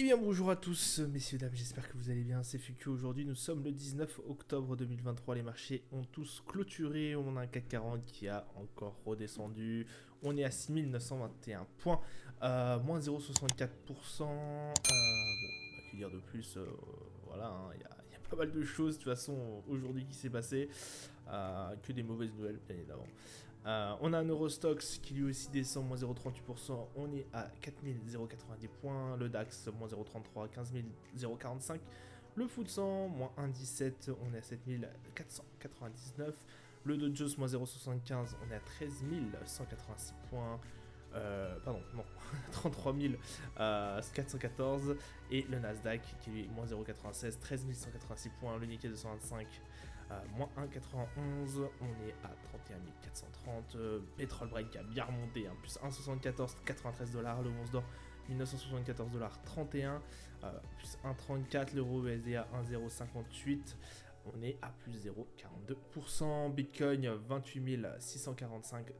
Eh bien bonjour à tous, messieurs, dames, j'espère que vous allez bien, c'est Fuku. Aujourd'hui nous sommes le 19 octobre 2023, les marchés ont tous clôturé, on a un CAC 40 qui a encore redescendu, on est à 6921 points, moins 0,64%, que dire de plus, voilà, hein, y a pas mal de choses de toute façon aujourd'hui qui s'est passé, que des mauvaises nouvelles bien évidemment. On a un Eurostox qui lui aussi descend, moins 0,38%, on est à 4090 points, le DAX, moins 0,33, 15045, le FTSE 100, moins 1,17, on est à 7499, le Dow Jones, moins 0,75, on est à 13186 points, pardon, non, 33 414, et le Nasdaq qui est moins 0,96, 13 186 points, le Nikkei 225, moins 1,91, on est à 31 430, pétrole Brent qui a bien remonté, hein, plus 1,74, 93 $, le once d'or 1974 31, plus 1,34, l'euro USD à 1,058, on est à plus 0,42%, Bitcoin 28 645 $,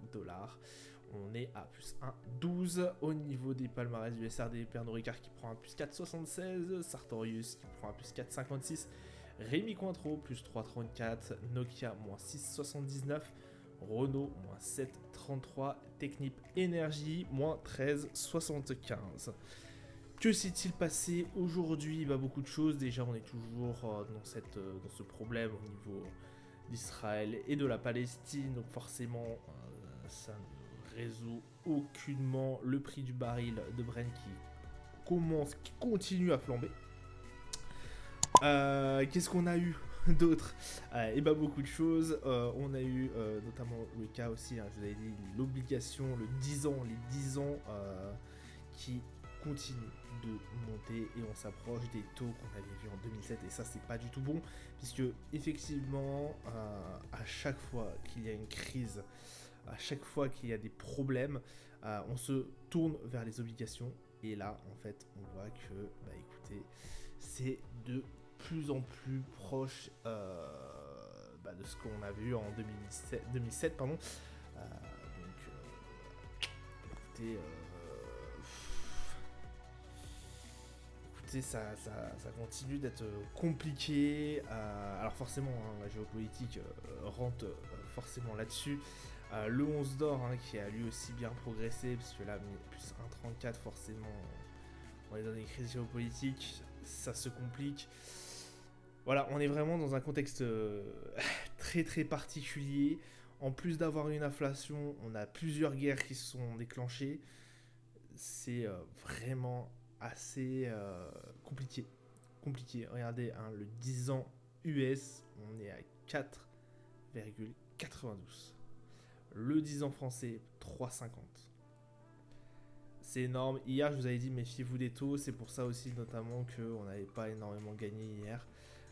on est à plus 1,12. Au niveau des palmarès du SRD, Pernod Ricard qui prend un plus 4,76, Sartorius qui prend un plus 4,56, Rémi Cointreau plus 3,34, Nokia moins 6,79, Renault moins 7,33, Technip Énergie moins 13,75. Que s'est-il passé aujourd'hui? Beaucoup de choses. Déjà, on est toujours dans ce problème au niveau d'Israël et de la Palestine. Donc forcément, ça ne résout aucunement le prix du baril de Brent qui continue à flamber. Qu'est-ce qu'on a eu d'autre? Beaucoup de choses. On a eu notamment le cas aussi, hein, je vous avais dit, l'obligation, les 10 ans qui continuent de monter et on s'approche des taux qu'on avait vus en 2007 et ça c'est pas du tout bon puisque effectivement à chaque fois qu'il y a une crise, à chaque fois qu'il y a des problèmes, on se tourne vers les obligations et là en fait on voit que écoutez, c'est de plus en plus proche de ce qu'on a vu en 2007 pardon. Écoutez, ça continue d'être compliqué. Alors forcément, hein, la géopolitique rentre forcément là-dessus. Le 11 d'or hein, qui a lui aussi bien progressé, parce que là, plus 1,34 forcément, on est dans des crises géopolitiques, ça se complique. Voilà, on est vraiment dans un contexte très très particulier. En plus d'avoir une inflation, on a plusieurs guerres qui se sont déclenchées. C'est vraiment assez compliqué. Regardez, hein, le 10 ans US, on est à 4,92. Le 10 ans français, 3,50. C'est énorme. Hier, je vous avais dit, méfiez-vous des taux. C'est pour ça aussi, notamment, qu'on n'avait pas énormément gagné hier.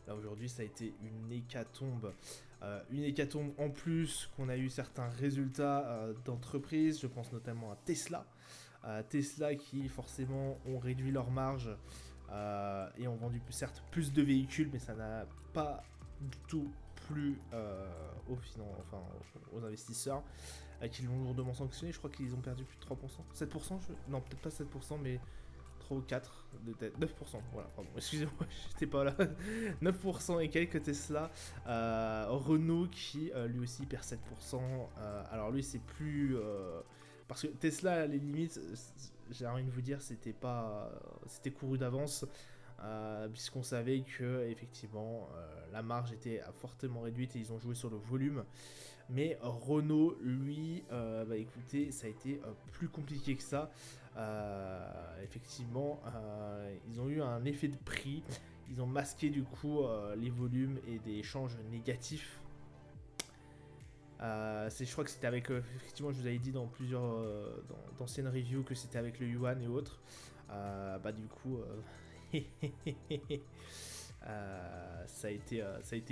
Là, aujourd'hui, ça a été une hécatombe. Une hécatombe en plus qu'on a eu certains résultats d'entreprises. Je pense notamment à Tesla. Tesla qui, forcément, ont réduit leur marge et ont vendu certes plus de véhicules, mais ça n'a pas du tout plu aux investisseurs qui l'ont lourdement sanctionné. Je crois qu'ils ont perdu plus de 3%. 7%. Non, peut-être pas 7%, mais 3 ou 4, 9%, voilà, pardon, excusez-moi, j'étais pas là, 9% et quelques Tesla, Renault qui lui aussi perd 7%, alors lui c'est plus, parce que Tesla à les limites, j'ai envie de vous dire, c'était couru d'avance, puisqu'on savait que effectivement la marge était fortement réduite et ils ont joué sur le volume. Mais Renault, lui, écoutez, ça a été plus compliqué que ça. Effectivement, ils ont eu un effet de prix. Ils ont masqué du coup les volumes et des échanges négatifs. Je crois que c'était avec, effectivement, je vous avais dit dans plusieurs d'anciennes reviews que c'était avec le yuan et autres. Du coup, ça a été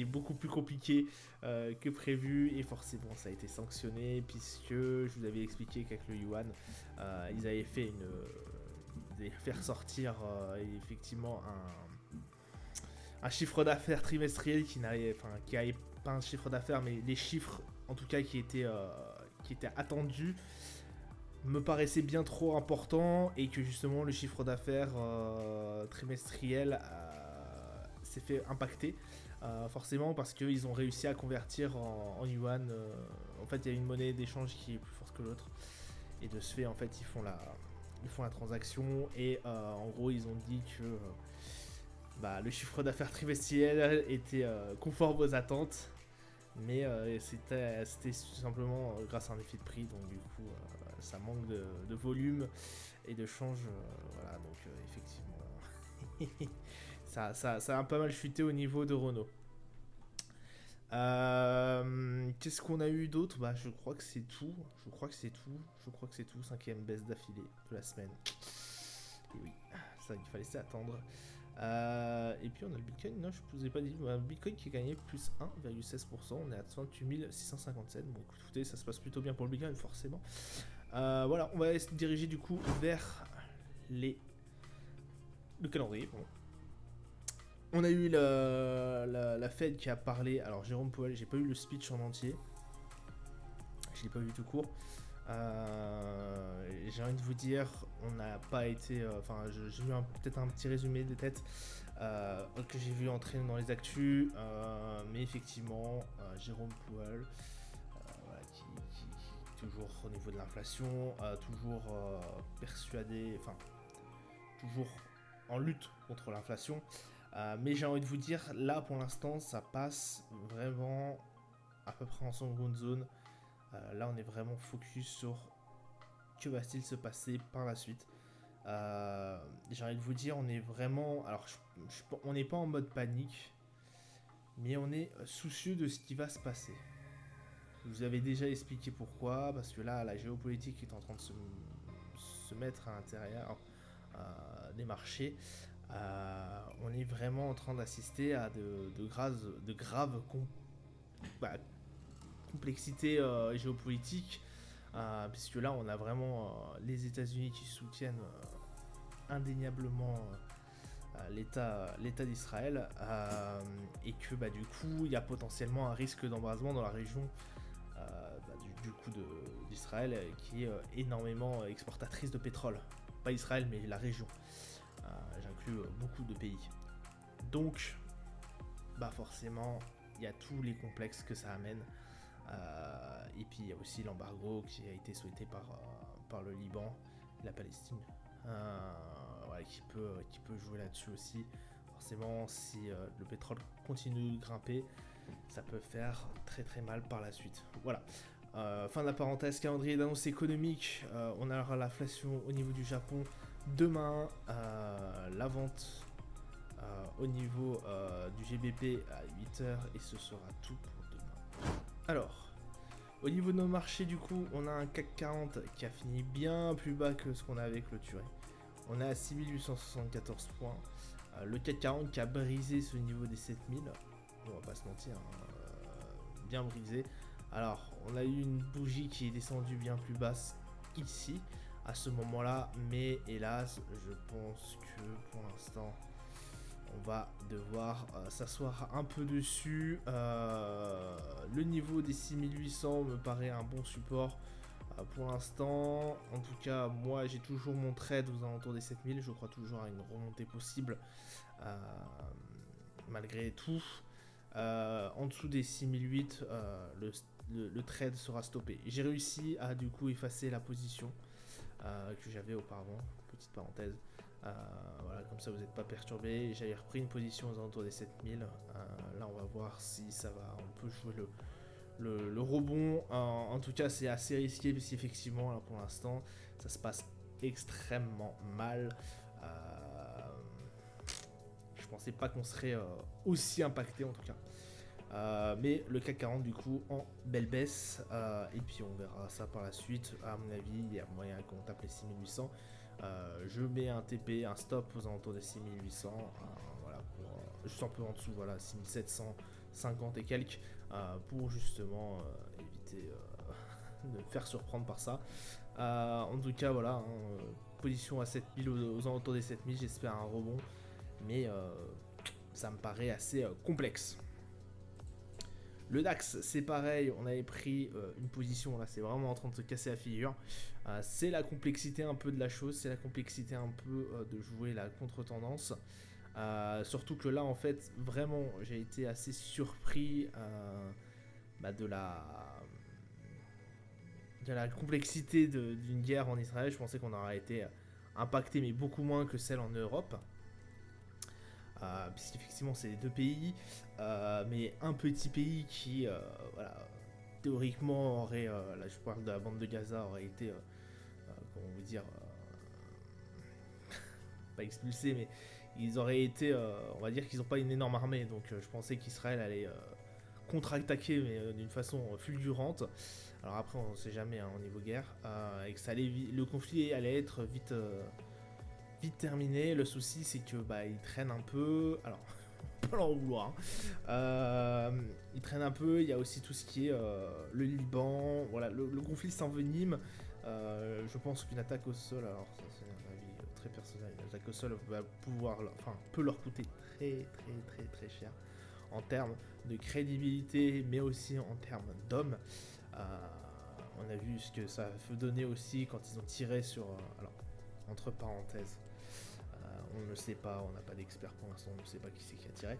beaucoup plus compliqué que prévu et forcément ça a été sanctionné puisque je vous avais expliqué qu'avec le yuan ils avaient fait ressortir effectivement un chiffre d'affaires trimestriel qui n'avait pas un chiffre d'affaires mais les chiffres en tout cas qui étaient attendus me paraissait bien trop important et que justement le chiffre d'affaires trimestriel s'est fait impacter. Forcément parce qu'ils ont réussi à convertir en yuan. En fait, il y a une monnaie d'échange qui est plus forte que l'autre. Et de ce fait, en fait, ils font la transaction. Et en gros, ils ont dit que le chiffre d'affaires trimestriel était conforme aux attentes. Mais c'était tout simplement grâce à un effet de prix. Donc du coup, ça manque de volume et de change. Voilà, donc effectivement, ça a pas mal chuté au niveau de Renault. Qu'est-ce qu'on a eu d'autre? Je crois que c'est tout. Je crois que c'est tout. Cinquième baisse d'affilée de la semaine. Et oui, ça, il fallait s'y attendre. Et puis on a le Bitcoin, non, je vous ai pas dit. Le Bitcoin qui a gagné plus 1,16%. On est à 28 657. Bon, écoutez, ça se passe plutôt bien pour le Bitcoin, forcément. Voilà, on va se diriger du coup vers le calendrier. Pardon. On a eu la Fed qui a parlé. Alors, Jérôme Powell, j'ai pas eu le speech en entier. Je l'ai pas vu tout court. J'ai envie de vous dire, on n'a pas été. J'ai vu peut-être un petit résumé des têtes que j'ai vu entrer dans les actus. Mais effectivement, Jérôme Powell, qui toujours au niveau de l'inflation, toujours persuadé, toujours en lutte contre l'inflation. Mais j'ai envie de vous dire, là pour l'instant, ça passe vraiment à peu près en seconde zone. Là, on est vraiment focus sur que va-t-il se passer par la suite. J'ai envie de vous dire, on est vraiment... Alors, on n'est pas en mode panique, mais on est soucieux de ce qui va se passer. Je vous avais déjà expliqué pourquoi, parce que là, la géopolitique est en train de se mettre à l'intérieur des marchés. On est vraiment en train d'assister à de graves complexités géopolitiques, puisque là on a vraiment les États-Unis qui soutiennent indéniablement l'État d'Israël, et que du coup il y a potentiellement un risque d'embrasement dans la région du coup d'Israël, qui est énormément exportatrice de pétrole. Pas Israël, mais la région. J'inclus beaucoup de pays. Donc, forcément, il y a tous les complexes que ça amène. Et puis, il y a aussi l'embargo qui a été souhaité par le Liban et la Palestine. Qui peut jouer là-dessus aussi. Forcément, si le pétrole continue de grimper, ça peut faire très très mal par la suite. Voilà. Fin de la parenthèse. Calendrier d'annonce économique. On aura l'inflation au niveau du Japon demain, la vente au niveau du GBP à 8h, et ce sera tout pour demain. Alors, au niveau de nos marchés, du coup, on a un CAC 40 qui a fini bien plus bas que ce qu'on avait clôturé. On est à 6874 points. Le CAC 40 qui a brisé ce niveau des 7000. On va pas se mentir, bien brisé. Alors, on a eu une bougie qui est descendue bien plus basse ici, à ce moment-là, mais hélas, je pense que pour l'instant, on va devoir s'asseoir un peu dessus. Le niveau des 6800 me paraît un bon support pour l'instant. En tout cas, moi, j'ai toujours mon trade aux alentours des 7000. Je crois toujours à une remontée possible, malgré tout. En dessous des 6008, le trade sera stoppé. J'ai réussi à du coup effacer la position que j'avais auparavant, petite parenthèse. Voilà, comme ça vous n'êtes pas perturbé. J'avais repris une position aux alentours des 7000. Là, on va voir si ça va. On peut jouer le rebond. En tout cas, c'est assez risqué, parce qu'effectivement, là, pour l'instant, ça se passe extrêmement mal. Je pensais pas qu'on serait aussi impacté, en tout cas. Mais le CAC 40 du coup en belle baisse, et puis on verra ça par la suite. À mon avis, il y a moyen qu'on tape les 6800. Je mets un TP, un stop aux alentours des 6800, voilà, juste un peu en dessous, voilà, 6750 et quelques, pour justement éviter de me faire surprendre par ça. En tout cas, voilà, position à 7000, aux alentours des 7000, j'espère un rebond, mais ça me paraît assez complexe. Le DAX, c'est pareil, on avait pris une position, là c'est vraiment en train de se casser la figure. C'est la complexité un peu de la chose, c'est la complexité un peu de jouer la contre-tendance. Surtout que là, en fait, vraiment, j'ai été assez surpris de la complexité d'une guerre en Israël. Je pensais qu'on aurait été impacté, mais beaucoup moins que celle en Europe. Puisqu'effectivement, c'est les deux pays, mais un petit pays qui, voilà, théoriquement, aurait, là je parle de la bande de Gaza, aurait été, comment vous dire, pas expulsé, mais ils auraient été, on va dire qu'ils n'ont pas une énorme armée, donc je pensais qu'Israël allait contre-attaquer, mais d'une façon fulgurante. Alors après, on ne sait jamais hein, au niveau guerre, et que ça allait le conflit allait être vite terminé. Le souci, c'est que il traîne un peu. Alors, on peut leur vouloir. Il traîne un peu. Il y a aussi tout ce qui est le Liban. Voilà, le conflit s'envenime. Je pense qu'une attaque au sol, alors ça c'est un avis très personnel, une attaque au sol va peut leur coûter très cher en termes de crédibilité, mais aussi en termes d'hommes. On a vu ce que ça peut donner aussi quand ils ont tiré sur. Alors, entre parenthèses, on ne le sait pas, on n'a pas d'expert pour l'instant, on ne sait pas qui c'est qui a tiré.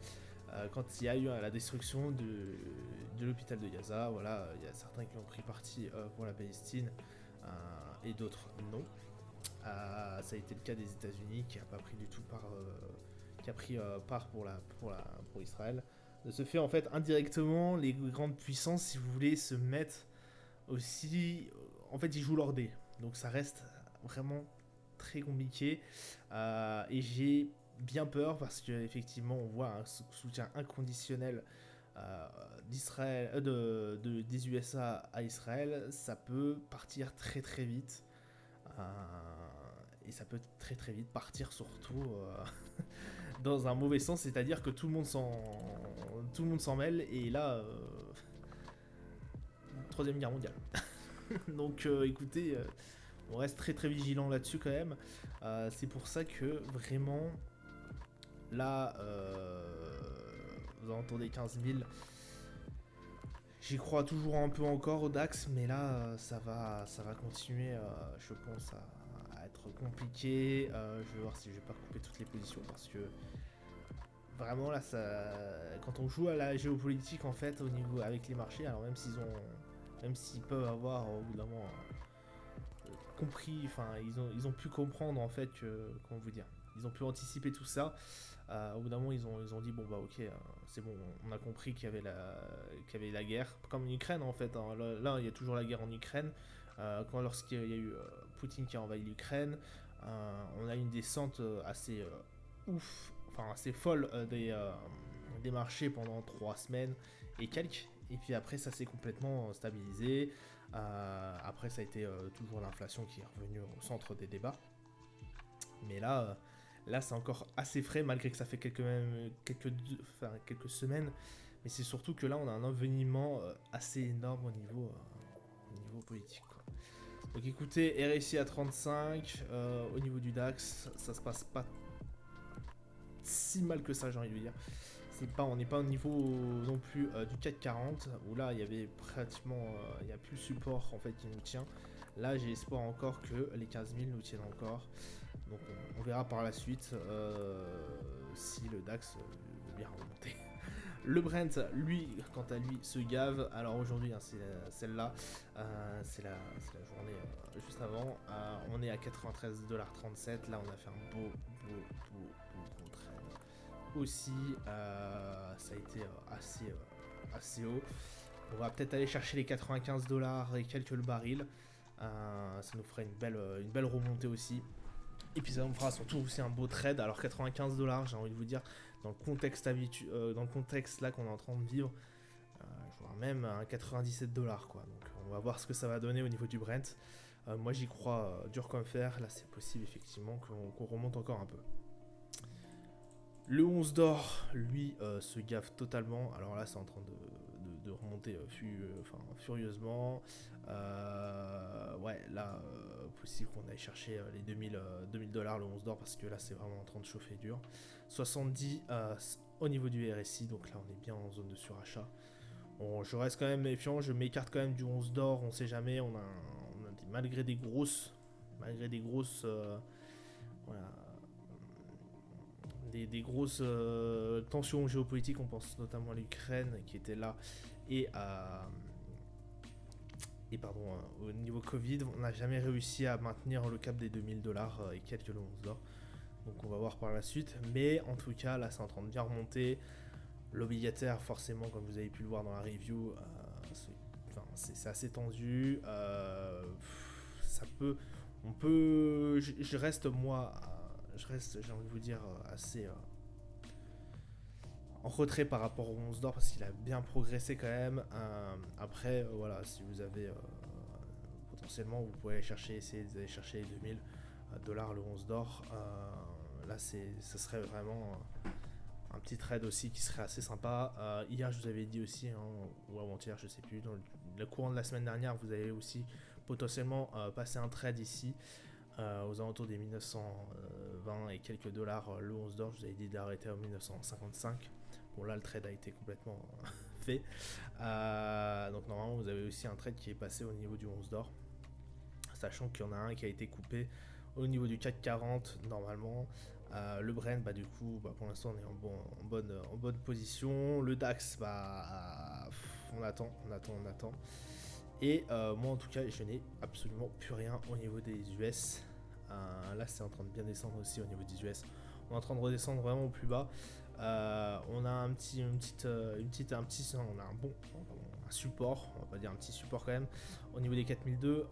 Quand il y a eu la destruction de l'hôpital de Gaza, voilà, il y a certains qui ont pris parti pour la Palestine et d'autres non. Ça a été le cas des États-Unis qui n'a pas pris du tout qui a pris part pour Israël. De ce fait, en fait, indirectement, les grandes puissances, si vous voulez, se mettent aussi. En fait, ils jouent leur dé. Donc ça reste vraiment très compliqué. Et j'ai bien peur parce qu'effectivement, on voit un soutien inconditionnel d'Israël, des USA à Israël. Ça peut partir très vite. Et ça peut très vite partir surtout dans un mauvais sens, c'est-à-dire que tout le monde s'en mêle et là troisième guerre mondiale. Donc écoutez, on reste très vigilant là-dessus quand même. C'est pour ça que vraiment là vous entendez 15 000. J'y crois toujours un peu encore au DAX, mais là ça va continuer, je pense, à être compliqué. Je vais voir si je vais pas couper toutes les positions parce que vraiment là, quand on joue à la géopolitique en fait au niveau avec les marchés, alors même s'ils peuvent avoir au bout d'un moment compris, enfin ils ont pu comprendre en fait que, comment vous dire, ils ont pu anticiper tout ça. Au bout d'un moment ils ont dit bon ok, c'est bon, on a compris qu'il y avait la guerre comme en Ukraine en fait, hein. Là il y a toujours la guerre en Ukraine. Lorsqu'il y a eu Poutine qui a envahi l'Ukraine, on a une descente assez assez folle des marchés pendant 3 semaines et quelques. Et puis après ça s'est complètement stabilisé. Après ça a été toujours l'inflation qui est revenue au centre des débats. Mais là c'est encore assez frais malgré que ça fait quelques semaines. Mais c'est surtout que là on a un envenimement assez énorme au niveau politique, quoi. Donc écoutez, RSI à 35, au niveau du DAX, ça se passe pas si mal que ça, j'ai envie de dire. On n'est pas au niveau non plus du CAC 40, où là il y avait pratiquement, il n'y a plus le support en fait qui nous tient. Là j'ai espoir encore que les 15 000 nous tiennent encore. Donc on verra par la suite si le DAX veut bien remonter. Le Brent, lui, quant à lui, se gave. Alors aujourd'hui, hein, c'est celle-là, c'est la journée juste avant. On est à 93,37$. Là, on a fait un beau trade. Aussi, ça a été assez haut. On va peut-être aller chercher les 95$ et quelques le baril. Ça nous ferait une belle remontée aussi. Et puis ça nous fera surtout aussi un beau trade. Alors 95$, j'ai envie de vous dire, dans le contexte là qu'on est en train de vivre, je vois même un 97$, quoi. Donc on va voir ce que ça va donner au niveau du Brent. Moi j'y crois dur comme fer. Là c'est possible effectivement qu'on remonte encore un peu. Le 11 d'or, lui, se gaffe totalement. Alors là c'est en train de remonter furieusement. Ouais, là, possible qu'on aille chercher les 2000$ le 11 d'or parce que là c'est vraiment en train de chauffer dur. 70 au niveau du RSI, donc là on est bien en zone de surachat. Bon, je reste quand même méfiant, je m'écarte quand même du 11 d'or, on sait jamais, malgré des grosses, voilà, des grosses tensions géopolitiques, on pense notamment à l'Ukraine qui était là, et à, au niveau Covid, on n'a jamais réussi à maintenir le cap des 2000 $ et quelques le 11 d'or. Donc on va voir par la suite, mais en tout cas là c'est en train de bien remonter. L'obligataire, forcément, comme vous avez pu le voir dans la review, c'est assez tendu. Je reste, j'ai envie de vous dire, assez en retrait par rapport au 11 d'or parce qu'il a bien progressé quand même. Après, voilà, si vous avez potentiellement, vous pouvez essayer d'aller chercher les 2000 $ le 11 d'or. Là, ce serait vraiment un petit trade aussi qui serait assez sympa. Hier, je vous avais dit aussi, hein, ou avant-hier, je sais plus, dans le courant de la semaine dernière, vous avez aussi potentiellement passé un trade ici aux alentours des 1920 et quelques dollars le 11 d'or. Je vous avais dit d'arrêter en 1955. Bon, là, le trade a été complètement fait. Donc, normalement, vous avez aussi un trade qui est passé au niveau du 11 d'or, sachant qu'il y en a un qui a été coupé au niveau du CAC 40 normalement. Le Brent, du coup, pour l'instant, on est en bonne position. Le DAX, on attend. Et moi, en tout cas, je n'ai absolument plus rien au niveau des US. Là, c'est en train de bien descendre aussi au niveau des US. On est en train de redescendre vraiment au plus bas. On a un support, on va pas dire un petit support quand même, au niveau des 4002,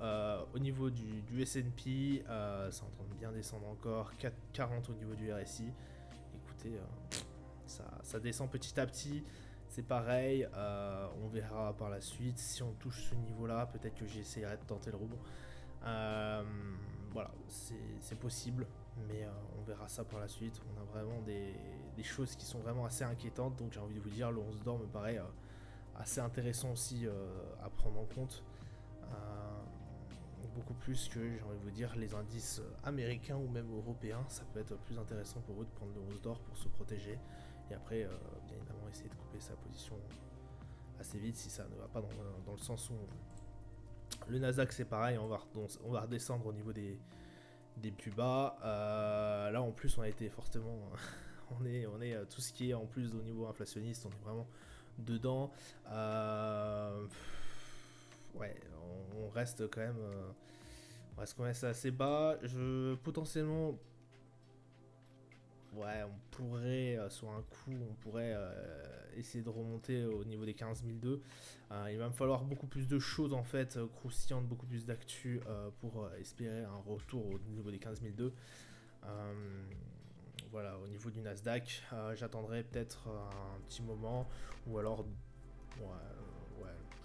au niveau du S&P, c'est en train de bien descendre encore, 440 au niveau du RSI. Écoutez, ça descend petit à petit, c'est pareil, on verra par la suite, si on touche ce niveau-là, peut-être que j'essaierai de tenter le rebond. Voilà, c'est possible, mais on verra ça par la suite. On a vraiment des choses qui sont vraiment assez inquiétantes, donc j'ai envie de vous dire, le 11 d'or me paraît assez intéressant aussi à prendre en compte. Beaucoup plus que, j'ai envie de vous dire, les indices américains ou même européens. Ça peut être plus intéressant pour eux de prendre le 11 d'or pour se protéger. Et après, bien évidemment, essayer de couper sa position assez vite si ça ne va pas dans le sens où on veut. Le Nasdaq, c'est pareil, on va redescendre au niveau des plus bas. Là, en plus, on a été fortement... on est tout ce qui est en plus au niveau inflationniste, on est vraiment dedans. Ouais, on reste quand même assez bas. Potentiellement, ouais, on pourrait sur un coup, on pourrait essayer de remonter au niveau des 15002. Il va me falloir beaucoup plus de choses en fait, croustillantes, beaucoup plus d'actu pour espérer un retour au niveau des 15002. Voilà, au niveau du Nasdaq, j'attendrai peut-être un petit moment, ou alors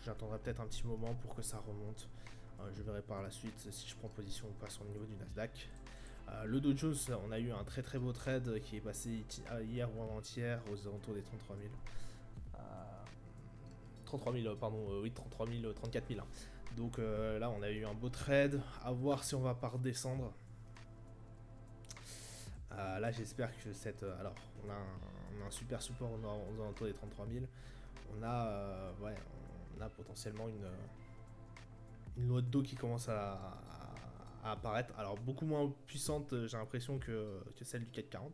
j'attendrai peut-être un petit moment pour que ça remonte. Je verrai par la suite si je prends position ou pas sur le niveau du Nasdaq. Le Dow Jones, on a eu un très très beau trade qui est passé hier ou avant-hier aux alentours des 33 000. 33 000, pardon, oui, 33 000, 34 000. Hein. Donc là, on a eu un beau trade. À voir si on va pas redescendre. Là, j'espère que alors, on a un super support aux alentours des 33 000. On a potentiellement une loi de dos qui commence à apparaître. Alors, beaucoup moins puissante, j'ai l'impression, que celle du CAC 40.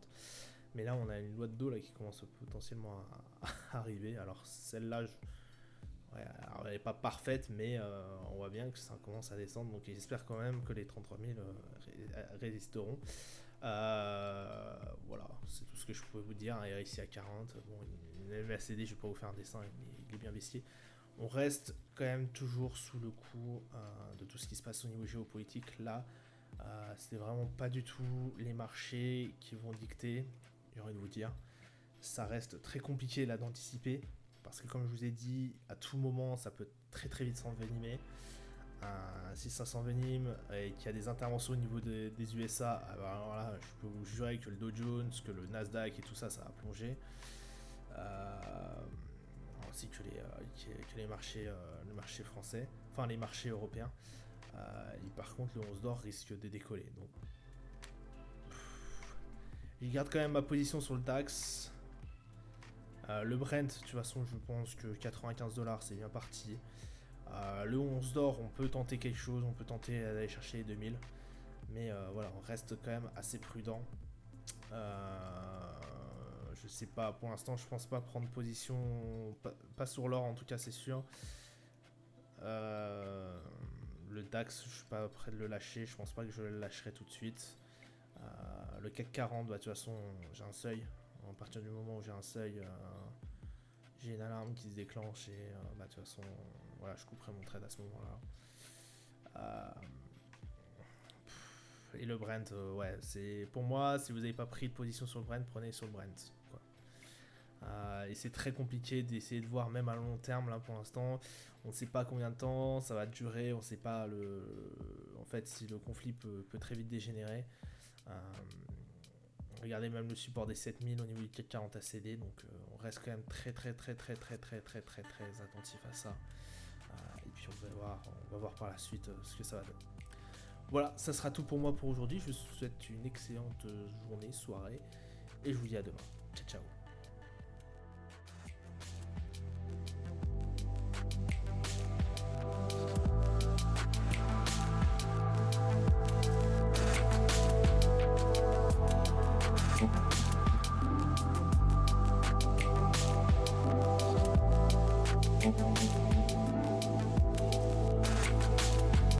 Mais là, on a une loi de dos là, qui commence potentiellement à arriver. Alors, celle-là, alors, elle n'est pas parfaite, mais on voit bien que ça commence à descendre. Donc, j'espère quand même que les 33 000 résisteront. Voilà, c'est tout ce que je pouvais vous dire. Et ici à 40, bon, le MACD, je vais pas vous faire un dessin, il est bien baissier. On reste quand même toujours sous le coup de tout ce qui se passe au niveau géopolitique. Là, c'est vraiment pas du tout les marchés qui vont dicter, j'ai envie de vous dire. Ça reste très compliqué là d'anticiper, parce que comme je vous ai dit, à tout moment, ça peut très très vite s'envenimer. Si ça s'envenime et qu'il y a des interventions au niveau des USA, alors là, je peux vous jurer que le Dow Jones, que le Nasdaq et tout ça, ça va plonger. Ainsi que les marchés, le marché français, enfin les marchés européens. Et par contre, le 11 d'or risque de décoller. Donc, je garde quand même ma position sur le DAX. Le Brent, de toute façon, je pense que 95 $ c'est bien parti. Le 11 d'or, on peut tenter quelque chose, on peut tenter d'aller chercher les 2000. Mais voilà, on reste quand même assez prudent. Je sais pas, pour l'instant, je pense pas prendre position, pas sur l'or en tout cas, c'est sûr. Le DAX, je suis pas prêt de le lâcher, je pense pas que je le lâcherai tout de suite. Le CAC 40, bah, de toute façon, j'ai un seuil. À partir du moment où j'ai un seuil, j'ai une alarme qui se déclenche et bah, de toute façon, voilà, je couperai mon trade à ce moment-là. Et le Brent, ouais, c'est pour moi, si vous n'avez pas pris de position sur le Brent, prenez sur le Brent. Quoi. Et c'est très compliqué d'essayer de voir, même à long terme, là pour l'instant. On ne sait pas combien de temps ça va durer, on ne sait pas en fait, si le conflit peut très vite dégénérer. Regardez même le support des 7000 au niveau du CAC 40 à céder, donc on reste quand même très attentif à ça. Et puis on va voir par la suite ce que ça va donner. Voilà, ça sera tout pour moi pour aujourd'hui. Je vous souhaite une excellente journée, soirée, et je vous dis à demain. Ciao, ciao.